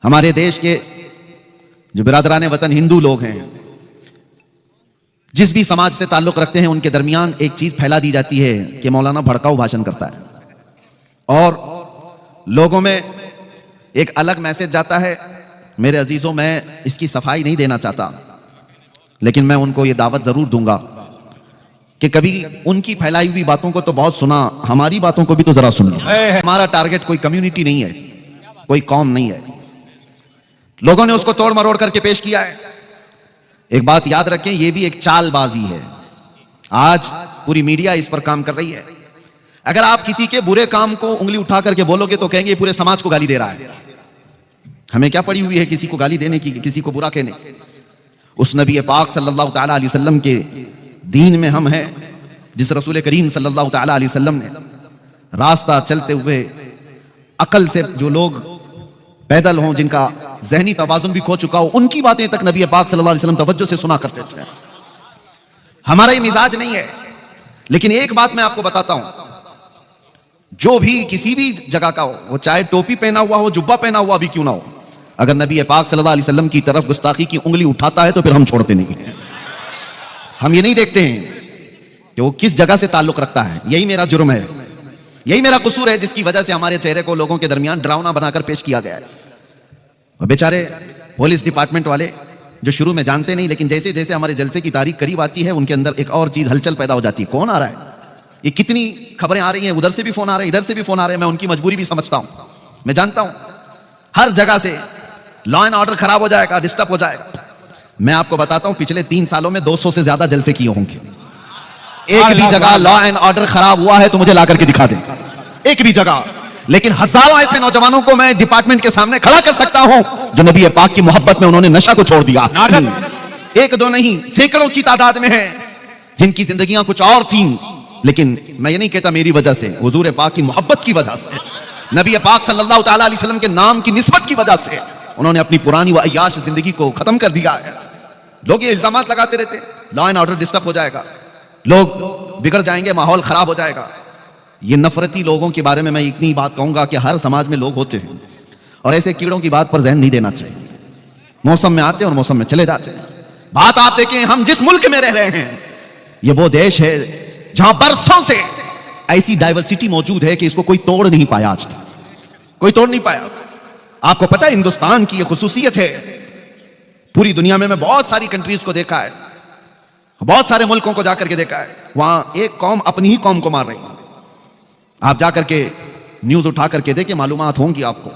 हमारे देश के जो बिरादरान वतन हिंदू लोग हैं, जिस भी समाज से ताल्लुक रखते हैं, उनके दरमियान एक चीज फैला दी जाती है कि मौलाना भड़काऊ भाषण करता है और लोगों में एक अलग मैसेज जाता है। मेरे अजीजों, मैं इसकी सफाई नहीं देना चाहता, लेकिन मैं उनको ये दावत जरूर दूंगा कि कभी उनकी फैलाई हुई बातों को तो बहुत सुना, हमारी बातों को भी तो जरा सुनिए। हमारा टारगेट कोई कम्युनिटी नहीं है, कोई कौम नहीं है। लोगों ने उसको तोड़ मरोड़ करके पेश किया है। एक बात याद रखें, यह भी एक चालबाजी है। आज पूरी मीडिया इस पर काम कर रही है। अगर आप किसी के बुरे काम को उंगली उठा करके बोलोगे तो कहेंगे पूरे समाज को गाली दे रहा है। हमें क्या पड़ी हुई है किसी को गाली देने की, किसी को बुरा कहने की? उस नबी पाक सल्लल्लाहु तआला अलैहि वसल्लम के दीन में हम हैं, जिस रसूल करीम सल्लल्लाहु तआला अलैहि वसल्लम ने रास्ता चलते हुए अकल से जो लोग पैदल हों, जिनका ज़हनी तवाज़ुन भी खो चुका हो, उनकी बातें तक नबी पाक सल्लल्लाहु अलैहि वसल्लम तवज्जो से सुना करते थे। हमारा ये मिजाज नहीं है। लेकिन एक बात मैं आपको बताता हूं, जो भी किसी भी जगह का हो, वो चाहे टोपी पहना हुआ हो, जुब्बा पहना हुआ भी क्यों ना हो, अगर नबी पाक सल्लल्लाहु अलैहि वसल्लम की तरफ गुस्ताखी की उंगली उठाता है तो फिर हम छोड़ते नहीं हैं। हम ये नहीं देखते हैं कि वो किस जगह से ताल्लुक रखता है। यही मेरा जुर्म है, यही मेरा कसूर है, जिसकी वजह से हमारे चेहरे को लोगों के दरमियान डरावना बनाकर पेश किया गया है। और बेचारे पुलिस डिपार्टमेंट वाले जो शुरू में जानते नहीं, लेकिन जैसे जैसे हमारे जलसे की तारीख करीब आती है, उनके अंदर एक और चीज हलचल पैदा हो जाती है। कौन आ रहा है? ये कितनी खबरें आ रही हैं, उधर से भी फोन आ रहे हैं, इधर से भी फोन आ रहे हैं। मैं उनकी मजबूरी भी समझता हूं, मैं जानता हूं हर जगह से लॉ एंड ऑर्डर खराब हो जाएगा, डिस्टर्ब हो जाएगा। मैं आपको बताता हूं, पिछले 3 सालों में 200 से ज्यादा जलसे किए होंगे। एक भी जगह लॉ एंड ऑर्डर खराब हुआ है तो मुझे ला करके दिखा दें, एक भी जगह। लेकिन हजारों ऐसे नौजवानों को मैं डिपार्टमेंट के सामने खड़ा कर सकता हूं जो नबी पाक की मोहब्बत में उन्होंने नशा को छोड़ दिया। एक दो नहीं, सैकड़ों की तादाद में है जिनकी जिंदगियां कुछ और थीं। लेकिन मैं ये नहीं कहता मेरी वजह से, हुजूर पाक की मोहब्बत की वजह से, नबी पाक सल्लल्लाहु तआला अलैहि वसल्लम के नाम की निस्बत की वजह से उन्होंने अपनी पुरानी व अय्याश जिंदगी को खत्म कर दिया है। लोग ये इल्जामात लगाते रहते, लॉ एंड ऑर्डर डिस्टर्ब हो जाएगा, लोग बिगड़ जाएंगे, माहौल खराब हो जाएगा। ये नफरती लोगों के बारे में मैं इतनी बात कहूंगा कि हर समाज में लोग होते हैं और ऐसे कीड़ों की बात पर ज़हन नहीं देना चाहिए। मौसम में आते हैं और मौसम में चले जाते हैं। बात आप देखें, हम जिस मुल्क में रह रहे हैं, ये वो देश है जहां बरसों से ऐसी डाइवर्सिटी मौजूद है कि इसको कोई तोड़ नहीं पाया, आज तक कोई तोड़ नहीं पाया। आपको पता है हिंदुस्तान की ये खुसूसियत है, पूरी दुनिया में मैं बहुत सारी कंट्रीज को देखा है, बहुत सारे मुल्कों को जाकर के देखा है, वहां एक कौम अपनी ही कौम को मार रही है। आप जाकर के न्यूज उठा करके देखिए, मालूमात होंगी आपको।